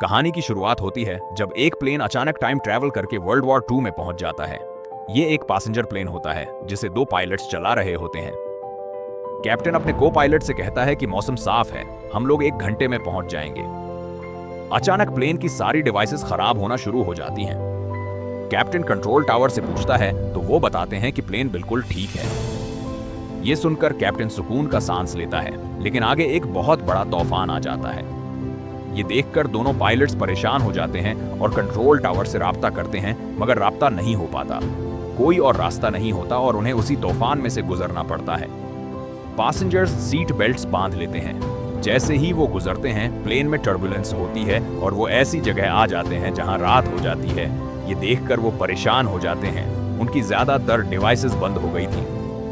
कहानी की शुरुआत होती है जब एक प्लेन अचानक टाइम ट्रैवल करके वर्ल्ड वॉर 2 में पहुंच जाता है। ये एक पैसेंजर प्लेन होता है जिसे दो पायलट्स चला रहे होते हैं। कैप्टन अपने को पायलट से कहता है कि मौसम साफ है, हम लोग 1 घंटे में पहुंच जाएंगे। अचानक प्लेन की सारी डिवाइसेस खराब होना शुरू हो जाती हैं। कैप्टन कंट्रोल टावर से पूछता है तो वो बताते हैं कि प्लेन बिल्कुल ठीक है। ये सुनकर कैप्टन सुकून का सांस लेता है, लेकिन आगे एक बहुत बड़ा तूफान आ जाता है। ये देखकर दोनों पायलट्स परेशान हो जाते हैं और कंट्रोल टावर से राब्ता करते हैं, मगर राब्ता नहीं हो पाता। कोई और रास्ता नहीं होता और उन्हें उसी तूफान में से गुजरना पड़ता है। पैसेंजर्स सीट बेल्ट्स बांध लेते हैं। जैसे ही वो गुजरते हैं, प्लेन में टर्बुलेंस होती है और वो ऐसी जगह आ जाते हैं जहां रात हो जाती है। ये देखकर वो परेशान हो जाते हैं। उनकी ज्यादातर डिवाइसेस बंद हो गई थी।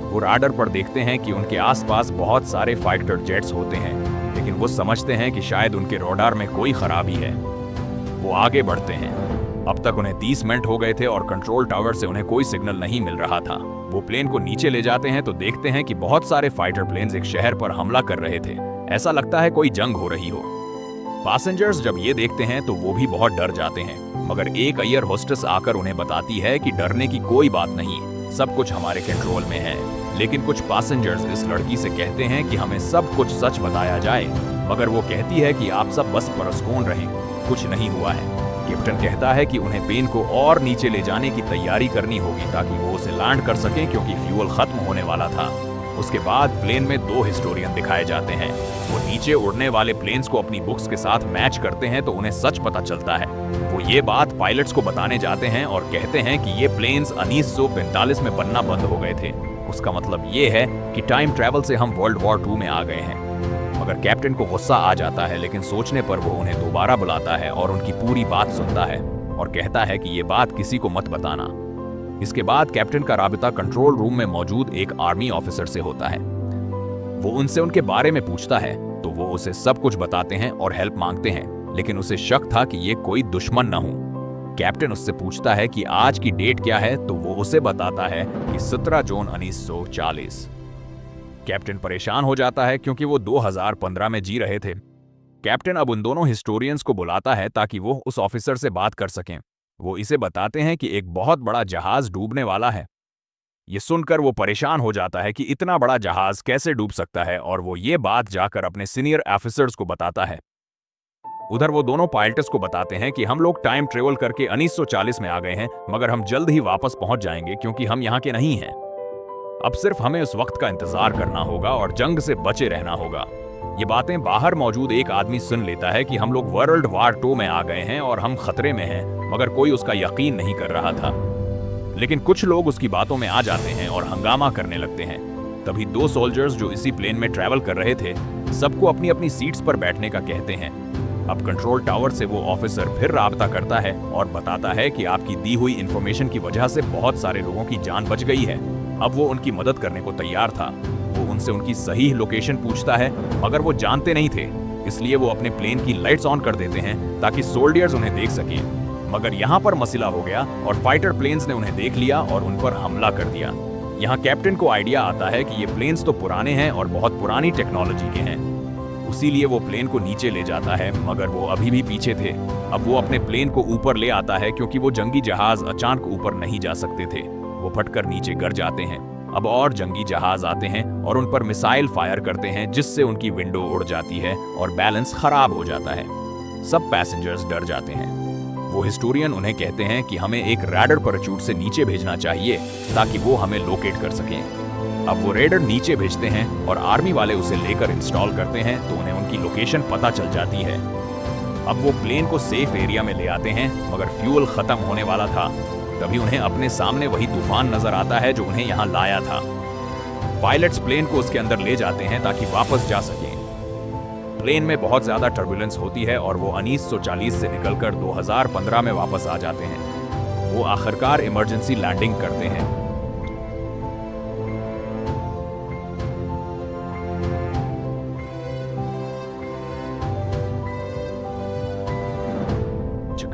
वो राडार पर देखते हैं कि उनके आसपास बहुत सारे फाइटर जेट्स होते हैं, लेकिन वो समझते हैं कि शायद उनके राडार में कोई खराबी है। वो आगे बढ़ते हैं। अब तक उन्हें 30 मिनट हो गए थे और कंट्रोल टावर से उन्हें कोई सिग्नल नहीं मिल रहा था। वो प्लेन को नीचे ले जाते हैं तो देखते हैं कि बहुत सारे फाइटर प्लेन्स एक शहर पर हमला कर रहे थे। ऐसा लगता है कोई जंग हो रही हो। पैसेंजर्स जब ये देखते हैं तो वो भी बहुत डर जाते हैं, मगर एक एयर होस्टेस आकर उन्हें बताती है कि डरने की कोई बात नहीं, सब कुछ हमारे कंट्रोल में है। लेकिन कुछ पैसेंजर्स इस लड़की से कहते हैं कि हमें सब कुछ सच बताया जाए, मगर वो कहती है कि आप सब बस परस्कून रहें, कुछ नहीं हुआ है। कैप्टन कहता है कि उन्हें प्लेन को और नीचे ले जाने की तैयारी करनी होगी ताकि वो उसे लैंड कर सकें, क्योंकि फ्यूल खत्म होने वाला था। उसके बाद प्लेन में 2 हिस्टोरियन दिखाए जाते हैं। वो नीचे उड़ने वाले प्लेन्स को अपनी बुक्स के साथ मैच करते हैं तो उन्हें सच पता चलता है। वो ये बात पायलट्स को बताने जाते हैं और कहते हैं कि ये प्लेन्स 1945 में बनना बंद हो गए थे। उसका मतलब ये है कि टाइम ट्रैवल से हम वर्ल्ड वॉर 2 में आ गए हैं। मगर कैप्टन को गुस्सा आ जाता है, लेकिन सोचने पर वो उन्हें दोबारा बुलाता है और उनकी पूरी बात सुनता है और कहता है कि ये बात किसी को मत बताना। इसके बाद कैप्टन का राबिता कंट्रोल रूम में मौजूद एक आर्मी ऑफिसर से होता है। वो उनसे उनके बारे में पूछता है तो वो उसे सब कुछ बताते हैं और हेल्प मांगते हैं, लेकिन उसे शक था कि ये कोई दुश्मन न हो। कैप्टन उससे पूछता है कि आज की डेट क्या है तो वो उसे बताता है कि 17 जून 1940। कैप्टन परेशान हो जाता है क्योंकि वो 2015 में जी रहे थे। कैप्टन अब उन दोनों हिस्टोरियंस को बुलाता है ताकि वो उस ऑफिसर से बात कर सकें। वो इसे बताते हैं कि एक बहुत बड़ा जहाज डूबने वाला है। ये सुनकर वो परेशान हो जाता है कि इतना बड़ा जहाज कैसे डूब सकता है, और वो ये बात जाकर अपने सीनियर ऑफिसर्स को बताता है। उधर वो दोनों पायलट्स को बताते हैं कि हम लोग टाइम ट्रेवल करके 1940 में आ गए हैं, मगर हम जल्द ही वापस पहुंच जाएंगे क्योंकि हम यहाँ के नहीं हैं। अब सिर्फ हमें उस वक्त का इंतजार करना होगा और जंग से बचे रहना होगा। ये बातें बाहर मौजूद एक आदमी सुन लेता है कि हम लोग वर्ल्ड वॉर 2 में आ गए हैं और हम खतरे में हैं, मगर कोई उसका यकीन नहीं कर रहा था। लेकिन कुछ लोग उसकी बातों में आ जाते हैं और हंगामा करने लगते हैं। तभी 2 सोल्जर्स जो इसी प्लेन में ट्रैवल कर रहे थे सबको अपनी अपनी सीट्स पर बैठने का कहते हैं। अब कंट्रोल टावर से वो ऑफिसर फिर राब्ता करता है और बताता है कि आपकी दी हुई इंफॉर्मेशन की वजह से बहुत सारे लोगों की जान बच गई है। अब वो उनकी मदद करने को तैयार था। वो उनसे उनकी सही लोकेशन पूछता है, मगर वो जानते नहीं थे, इसलिए वो अपने प्लेन की लाइट्स ऑन कर देते हैं ताकि सोल्डियर्स उन्हें देख सकें। मगर यहाँ पर मसला हो गया और फाइटर प्लेन्स ने उन्हें देख लिया और उन पर हमला कर दिया। यहाँ कैप्टन को आइडिया आता है कि ये प्लेन्स तो पुराने हैं और बहुत पुरानी टेक्नोलॉजी के हैं, उसीलिए वो प्लेन को नीचे ले जाता है, मगर वो अभी भी पीछे थे। अब वो अपने प्लेन को ऊपर ले आता है क्योंकि वो जंगी जहाज अचानक ऊपर नहीं जा सकते थे। वो फटकर नीचे गिर जाते हैं। अब और जंगी जहाज आते हैं और उन पर मिसाइल फायर करते हैं, जिससे उनकी विंडो उड़ जाती है और बैलेंस खराब हो जाता है। सब पैसेंजर्स डर जाते हैं। वो हिस्टोरियन उन्हें कहते हैं कि हमें एक रैडर पैराचूट से नीचे भेजना चाहिए ताकि वो हमें लोकेट कर सकें। अब वो रेडर नीचे भेजते हैं और आर्मी वाले उसे लेकर इंस्टॉल करते हैं तो उन्हें उनकी लोकेशन पता चल जाती है। अब वो प्लेन को सेफ एरिया में ले आते हैं, मगर फ्यूल खत्म होने वाला था। तभी उन्हें अपने सामने वही तूफान नजर आता है जो उन्हें यहाँ लाया था। पायलट्स प्लेन को उसके अंदर ले जाते हैं ताकि वापस जा सकें। प्लेन में बहुत ज्यादा टर्बुलेंस होती है और वो 1940 से निकलकर 2015 में वापस आ जाते हैं। वो आखिरकार इमरजेंसी लैंडिंग करते हैं।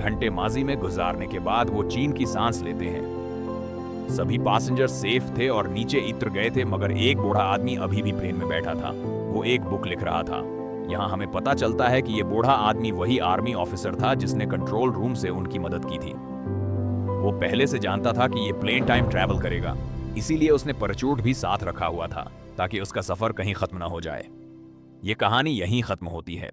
घंटे माजी में गुजारने के बाद वो चीन की सांस लेते हैं। सभी पैसेंजर सेफ थे और नीचे उतर गए थे, मगर एक बूढ़ा आदमी अभी भी प्लेन में बैठा था। वो एक बुक लिख रहा था। यहाँ हमें पता चलता है कि ये बूढ़ा आदमी वही आर्मी ऑफिसर था जिसने कंट्रोल रूम से उनकी मदद की थी। वो पहले से जानता था कि ये प्लेन टाइम ट्रैवल करेगा, इसीलिए उसने पैराशूट भी साथ रखा हुआ था ताकि उसका सफर कहीं खत्म ना हो जाए। ये कहानी यहीं खत्म होती है।